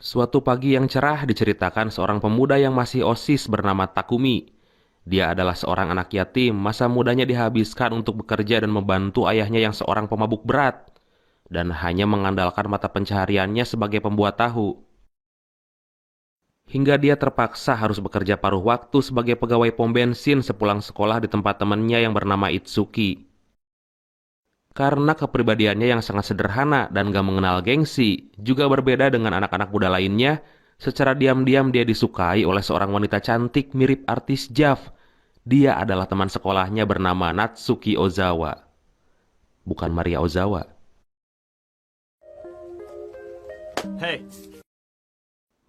Suatu pagi yang cerah diceritakan seorang pemuda yang masih OSIS bernama Takumi. Dia adalah seorang anak yatim, masa mudanya dihabiskan untuk bekerja dan membantu ayahnya yang seorang pemabuk berat, dan hanya mengandalkan mata pencahariannya sebagai pembuat tahu. Hingga dia terpaksa harus bekerja paruh waktu sebagai pegawai pom bensin sepulang sekolah di tempat temannya yang bernama Itsuki. Karena kepribadiannya yang sangat sederhana dan gak mengenal gengsi, juga berbeda dengan anak-anak muda lainnya, secara diam-diam dia disukai oleh seorang wanita cantik mirip artis Jav. Dia adalah teman sekolahnya bernama Natsuki Ozawa, bukan Maria Ozawa. Hey,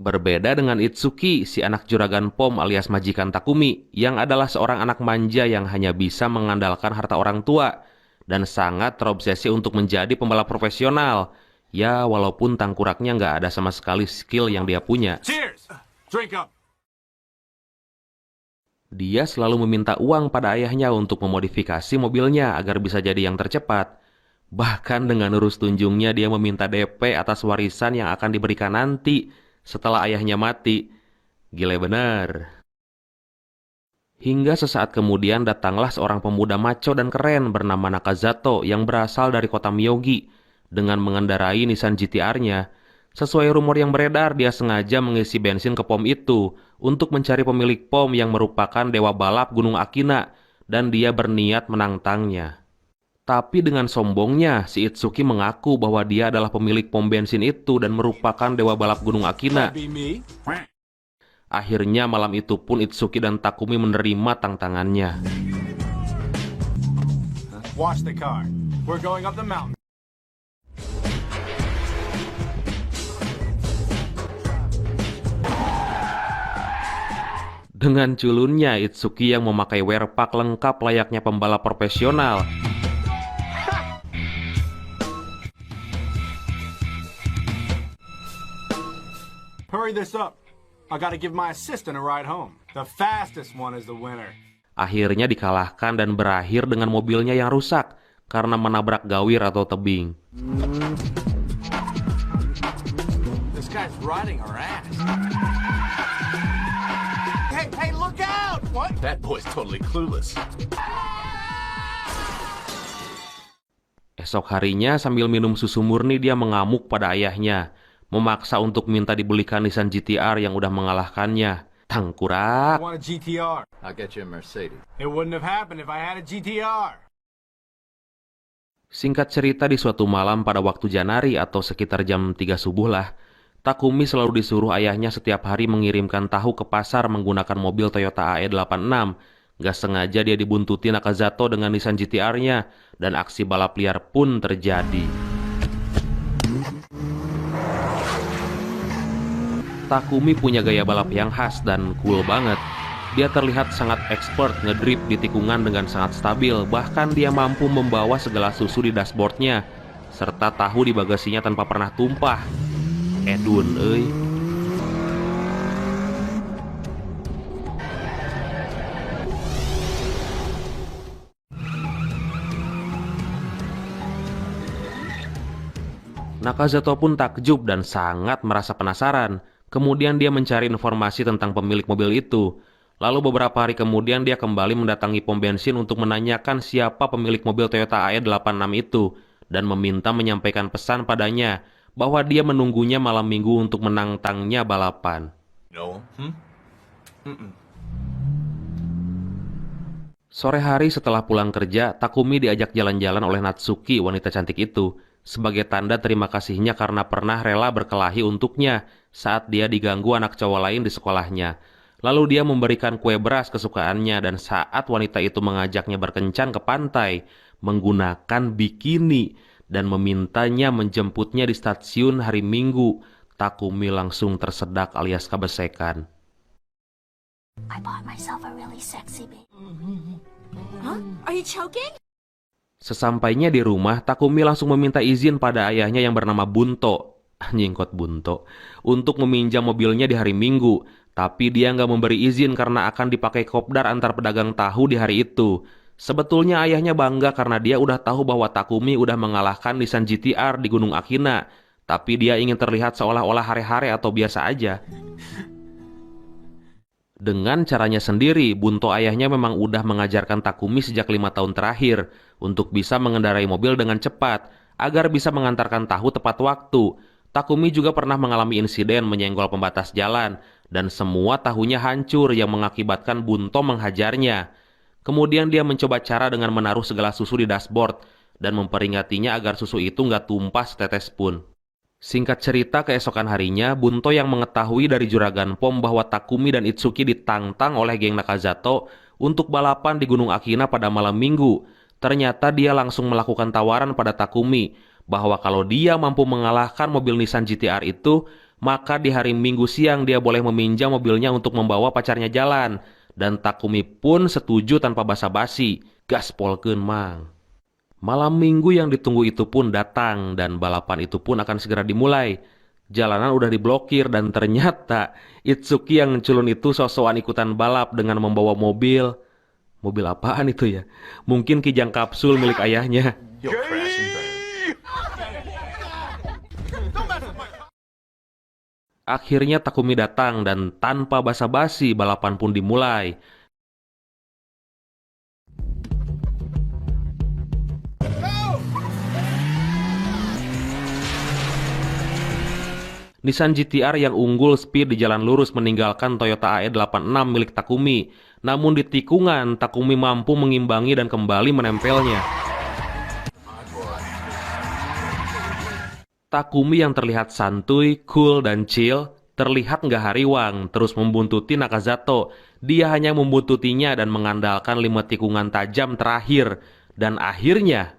Berbeda dengan Itsuki, si anak juragan pom alias majikan Takumi, yang adalah seorang anak manja yang hanya bisa mengandalkan harta orang tua, dan sangat terobsesi untuk menjadi pembalap profesional. Ya, walaupun tangkuraknya nggak ada sama sekali skill yang dia punya. cheers! Drink up. Dia selalu meminta uang pada ayahnya untuk memodifikasi mobilnya agar bisa jadi yang tercepat. Bahkan dengan urus tunjungnya dia meminta DP atas warisan yang akan diberikan nanti setelah ayahnya mati. Gile bener. Hingga sesaat kemudian datanglah seorang pemuda maco dan keren bernama Nakazato yang berasal dari kota Miyogi dengan mengendarai Nissan GT-R-nya. Sesuai rumor yang beredar, dia sengaja mengisi bensin ke pom itu untuk mencari pemilik pom yang merupakan dewa balap Gunung Akina, dan dia berniat menantangnya. Tapi dengan sombongnya, si Itsuki mengaku bahwa dia adalah pemilik pom bensin itu dan merupakan dewa balap Gunung Akina. That'd be me. Akhirnya malam itu pun Itsuki dan Takumi menerima tantangannya. Watch the car. We're going up the mountain. Dengan culunnya, Itsuki yang memakai wear pack lengkap layaknya pembalap profesional Hurry this up. I gotta give my assistant a ride home. The fastest one is the winner. akhirnya dikalahkan dan berakhir dengan mobilnya yang rusak karena menabrak gawir atau tebing. This guy's riding our ass. Hey, look out! What? That boy's totally clueless. Esok harinya sambil minum susu murni dia mengamuk pada ayahnya, memaksa untuk minta dibelikan Nissan GT-R yang udah mengalahkannya. I Tangkurak. want a GTR. I'll get you a Mercedes. It wouldn't have happened if I had a GTR. Singkat cerita, di suatu malam pada waktu Janari atau sekitar jam 3 subuh lah, Takumi selalu disuruh ayahnya setiap hari mengirimkan tahu ke pasar menggunakan mobil Toyota AE86. Gak sengaja dia dibuntuti Nakazato dengan Nissan GT-R-nya, dan aksi balap liar pun terjadi. Takumi punya gaya balap yang khas dan cool banget. Dia terlihat sangat expert ngedrip di tikungan dengan sangat stabil. Bahkan dia mampu membawa segala susu di dashboardnya, serta tahu di bagasinya tanpa pernah tumpah. Edun, euy. Nakazato pun takjub dan sangat merasa penasaran. Kemudian dia mencari informasi tentang pemilik mobil itu. Lalu beberapa hari kemudian dia kembali mendatangi pom bensin untuk menanyakan siapa pemilik mobil Toyota AE86 itu, dan meminta menyampaikan pesan padanya bahwa dia menunggunya malam minggu untuk menantangnya balapan. No. Sore hari setelah pulang kerja, Takumi diajak jalan-jalan oleh Natsuki, wanita cantik itu, sebagai tanda terima kasihnya karena pernah rela berkelahi untuknya saat dia diganggu anak cowok lain di sekolahnya. Lalu dia memberikan kue beras kesukaannya, dan saat wanita itu mengajaknya berkencan ke pantai menggunakan bikini dan memintanya menjemputnya di stasiun hari Minggu, Takumi langsung tersedak alias kebesekan. I bought myself a really sexy baby. Huh? Are you choking? Sesampainya di rumah, Takumi langsung meminta izin pada ayahnya yang bernama Bunto, nyingkot Bunto, untuk meminjam mobilnya di hari Minggu. Tapi dia nggak memberi izin karena akan dipakai kopdar antar pedagang tahu di hari itu. Sebetulnya ayahnya bangga karena dia udah tahu bahwa Takumi udah mengalahkan Nissan GT-R di Gunung Akina. Tapi dia ingin terlihat seolah-olah hare-hare atau biasa aja. Dengan caranya sendiri, Bunto ayahnya memang udah mengajarkan Takumi sejak 5 tahun terakhir untuk bisa mengendarai mobil dengan cepat, agar bisa mengantarkan tahu tepat waktu. Takumi juga pernah mengalami insiden menyenggol pembatas jalan, dan semua tahunya hancur yang mengakibatkan Bunto menghajarnya. Kemudian dia mencoba cara dengan menaruh segelas susu di dashboard, dan memperingatinya agar susu itu nggak tumpah setetes pun. Singkat cerita, keesokan harinya, Bunto yang mengetahui dari juragan Pom bahwa Takumi dan Itsuki ditantang oleh geng Nakazato untuk balapan di Gunung Akina pada malam minggu. Ternyata dia langsung melakukan tawaran pada Takumi bahwa kalau dia mampu mengalahkan mobil Nissan GT-R itu, maka di hari Minggu siang dia boleh meminjam mobilnya untuk membawa pacarnya jalan. Dan Takumi pun setuju tanpa basa-basi. Gaspolkeun mang. Malam minggu yang ditunggu itu pun datang dan balapan itu pun akan segera dimulai. Jalanan udah diblokir dan ternyata Itsuki yang culun itu sok-sokan ikutan balap dengan membawa mobil. Mobil apaan itu ya? Mungkin kijang kapsul milik ayahnya. You'll crash and burn. Akhirnya Takumi datang dan tanpa basa-basi balapan pun dimulai. Nissan GT-R yang unggul speed di jalan lurus meninggalkan Toyota AE86 milik Takumi. Namun di tikungan, Takumi mampu mengimbangi dan kembali menempelnya. Takumi yang terlihat santuy, cool, dan chill, terlihat nggak hariwang, terus membuntuti Nakazato. Dia hanya membuntutinya dan mengandalkan 5 tikungan tajam terakhir. Dan akhirnya...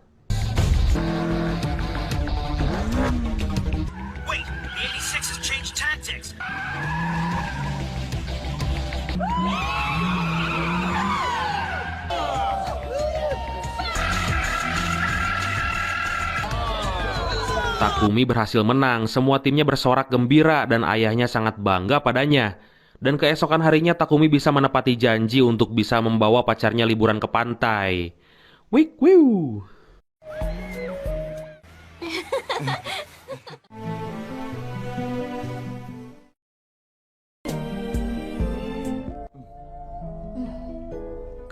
Takumi berhasil menang, semua timnya bersorak gembira dan ayahnya sangat bangga padanya. Dan keesokan harinya Takumi bisa menepati janji untuk bisa membawa pacarnya liburan ke pantai. Wik wiu.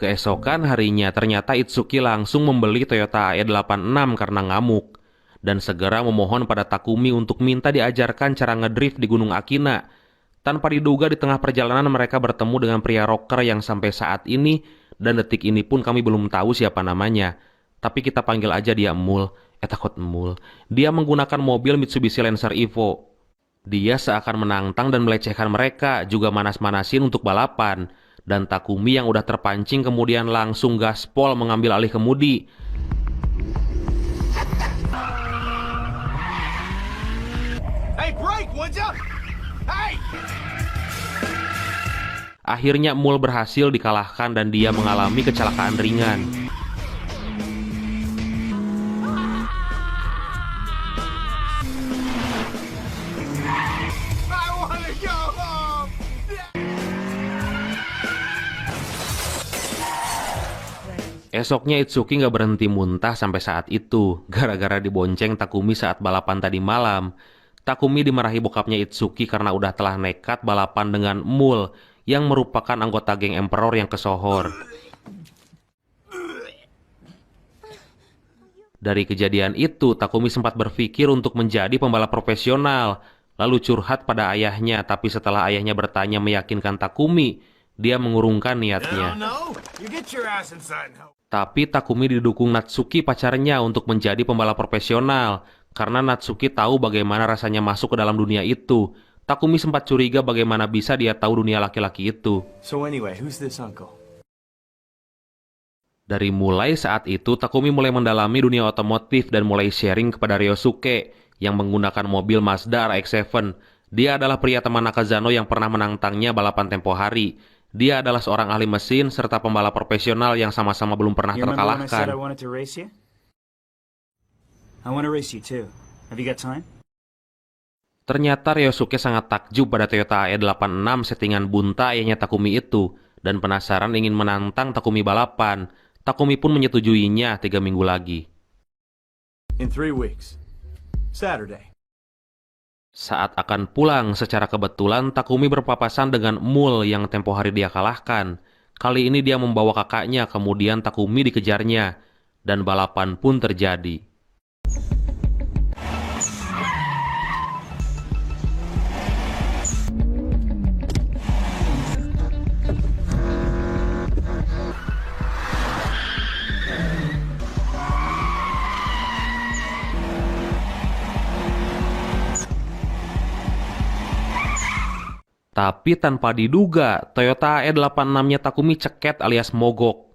Keesokan harinya ternyata Itsuki langsung membeli Toyota AE86 karena ngamuk dan segera memohon pada Takumi untuk minta diajarkan cara ngedrift di Gunung Akina. Tanpa diduga di tengah perjalanan mereka bertemu dengan pria rocker yang sampai saat ini dan detik ini pun kami belum tahu siapa namanya. Tapi kita panggil aja dia Emul. Takut Emul. Dia menggunakan mobil Mitsubishi Lancer Evo. Dia seakan menantang dan melecehkan mereka, juga manas-manasin untuk balapan. Dan Takumi yang udah terpancing kemudian langsung gaspol mengambil alih kemudi. Hey, break, would ya? Hey! Akhirnya Mul berhasil dikalahkan dan dia mengalami kecelakaan ringan. I wanna go home! Esoknya Itsuki nggak berhenti muntah sampai saat itu, gara-gara dibonceng Takumi saat balapan tadi malam. Takumi dimarahi bokapnya Itsuki karena udah telah nekat balapan dengan Mul, yang merupakan anggota geng Emperor yang kesohor. Dari kejadian itu, Takumi sempat berpikir untuk menjadi pembalap profesional, lalu curhat pada ayahnya, tapi setelah ayahnya bertanya meyakinkan Takumi, dia mengurungkan niatnya. Tapi Takumi didukung Natsuki pacarnya untuk menjadi pembalap profesional, karena Natsuki tahu bagaimana rasanya masuk ke dalam dunia itu. Takumi sempat curiga bagaimana bisa dia tahu dunia laki-laki itu. So anyway, who's this uncle? Dari mulai saat itu, Takumi mulai mendalami dunia otomotif dan mulai sharing kepada Ryosuke yang menggunakan mobil Mazda RX-7. Dia adalah pria teman Nakazano yang pernah menantangnya balapan tempo hari. Dia adalah seorang ahli mesin serta pembalap profesional yang sama-sama belum pernah terkalahkan. Ternyata Ryosuke sangat takjub pada Toyota AE86 settingan bunta ayahnya Takumi itu dan penasaran ingin menantang Takumi balapan. Takumi pun menyetujuinya 3 minggu lagi. In 3 weeks. Saturday. Saat akan pulang, secara kebetulan Takumi berpapasan dengan Mul yang tempo hari dia kalahkan. Kali ini dia membawa kakaknya, kemudian Takumi dikejarnya, dan balapan pun terjadi. Tapi tanpa diduga, Toyota AE86-nya Takumi ceket alias mogok.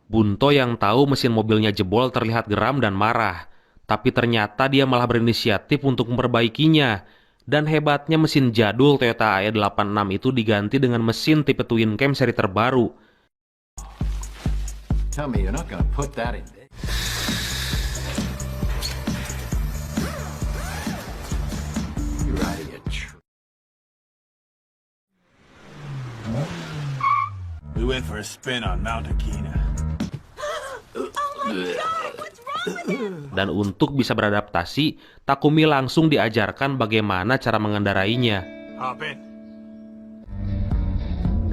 Bunto yang tahu mesin mobilnya jebol terlihat geram dan marah. Tapi ternyata dia malah berinisiatif untuk memperbaikinya. Dan hebatnya mesin jadul Toyota AE86 itu diganti dengan mesin tipe twin cam seri terbaru. Tell me you're not gonna put that in there. You're out of your We went for a spin on Mount Akina. Dan untuk bisa beradaptasi, Takumi langsung diajarkan bagaimana cara mengendarainya. Hop in.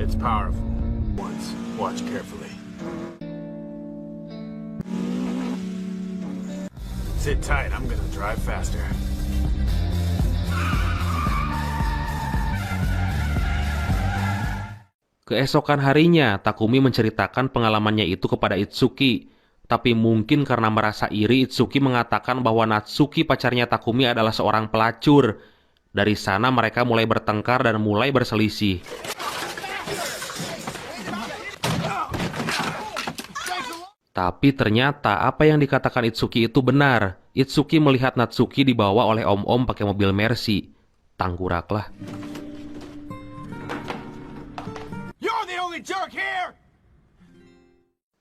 It's powerful. Once, watch carefully. Sit tight, I'm gonna drive faster. Keesokan harinya, Takumi menceritakan pengalamannya itu kepada Itsuki. Tapi mungkin karena merasa iri, Itsuki mengatakan bahwa Natsuki pacarnya Takumi adalah seorang pelacur. Dari sana mereka mulai bertengkar dan mulai berselisih. Tapi ternyata apa yang dikatakan Itsuki itu benar. Itsuki melihat Natsuki dibawa oleh om-om pakai mobil Mercy. Tangguraklah. You're the only jerk here!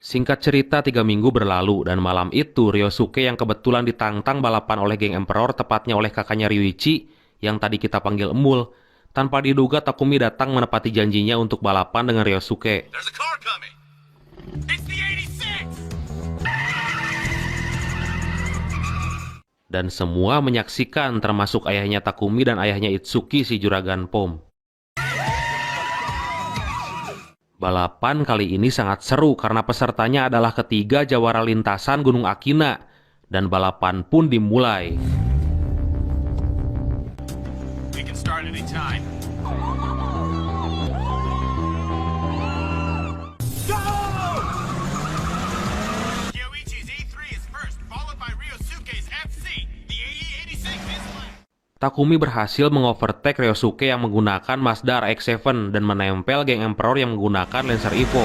Singkat cerita, 3 minggu berlalu, dan malam itu Ryosuke yang kebetulan ditantang balapan oleh geng Emperor, tepatnya oleh kakaknya Ryuichi, yang tadi kita panggil Emul. Tanpa diduga, Takumi datang menepati janjinya untuk balapan dengan Ryosuke. There's a car coming! It's the 86! Dan semua menyaksikan, termasuk ayahnya Takumi dan ayahnya Itsuki si Juragan Pom. Balapan kali ini sangat seru karena pesertanya adalah ketiga jawara lintasan Gunung Akina. Dan balapan pun dimulai. We can start anytime. Go! Yoichi's E3 is first, followed by Ryosuke's FC. The 86 is last. Takumi berhasil mengovertake Ryosuke yang menggunakan Mazda RX-7 dan menempel geng Emperor yang menggunakan Lancer Evo.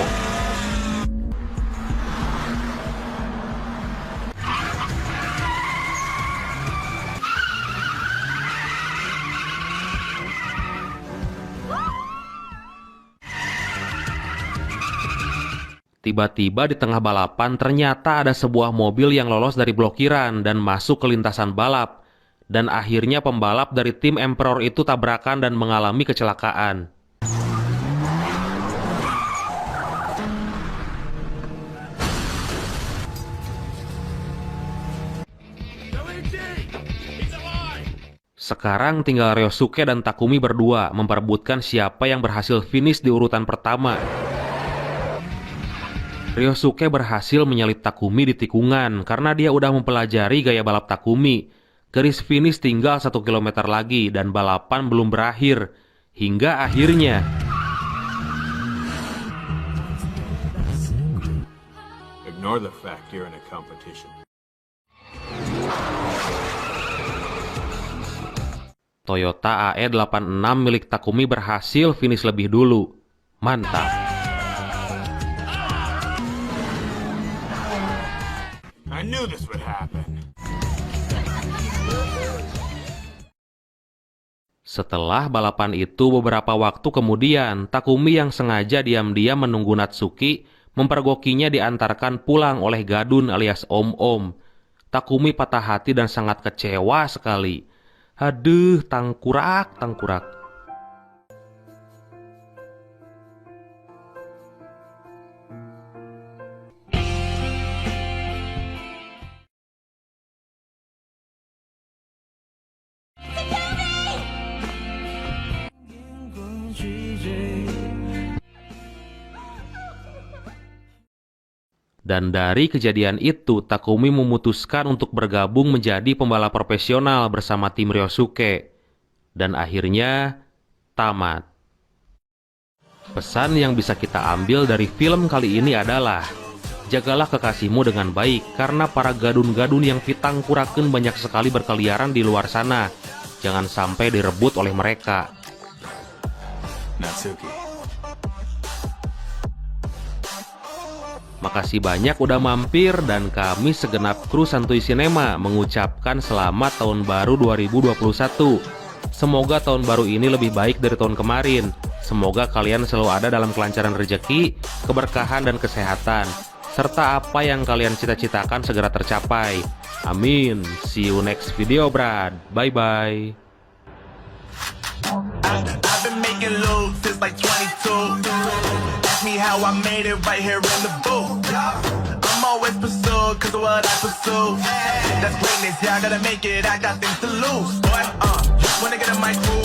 Tiba-tiba di tengah balapan ternyata ada sebuah mobil yang lolos dari blokiran dan masuk ke lintasan balap. Dan akhirnya pembalap dari tim Emperor itu tabrakan dan mengalami kecelakaan. Sekarang tinggal Ryosuke dan Takumi berdua memperebutkan siapa yang berhasil finish di urutan pertama. Ryosuke berhasil menyalip Takumi di tikungan karena dia udah mempelajari gaya balap Takumi. Garis finish tinggal 1 kilometer lagi dan balapan belum berakhir. Hingga akhirnya Ignore the fact you're in a competition. Toyota AE86 milik Takumi berhasil finish lebih dulu. Mantap. I knew this would happen. Setelah balapan itu, beberapa waktu kemudian, Takumi yang sengaja diam-diam menunggu Natsuki mempergokinya diantarkan pulang oleh Gadun alias Om-Om. Takumi patah hati dan sangat kecewa sekali. Aduh, tangkurak. Dan dari kejadian itu, Takumi memutuskan untuk bergabung menjadi pembalap profesional bersama tim Ryosuke. Dan akhirnya, tamat. Pesan yang bisa kita ambil dari film kali ini adalah, jagalah kekasihmu dengan baik, karena para gadun-gadun yang pitangkurakeun banyak sekali berkeliaran di luar sana. Jangan sampai direbut oleh mereka. Natsuki. Makasih banyak udah mampir, dan kami segenap kru Santuy Cinema mengucapkan selamat tahun baru 2021. Semoga tahun baru ini lebih baik dari tahun kemarin. Semoga kalian selalu ada dalam kelancaran rezeki, keberkahan dan kesehatan, serta apa yang kalian cita-citakan segera tercapai. Amin. See you next video, Brad. Bye-bye. I've been making loot since like 22. Ask me how I made it right here in the booth. I'm always pursued cause of what I pursue. That's greatness, yeah, I gotta make it, I got things to lose. Boy, wanna get in my crew.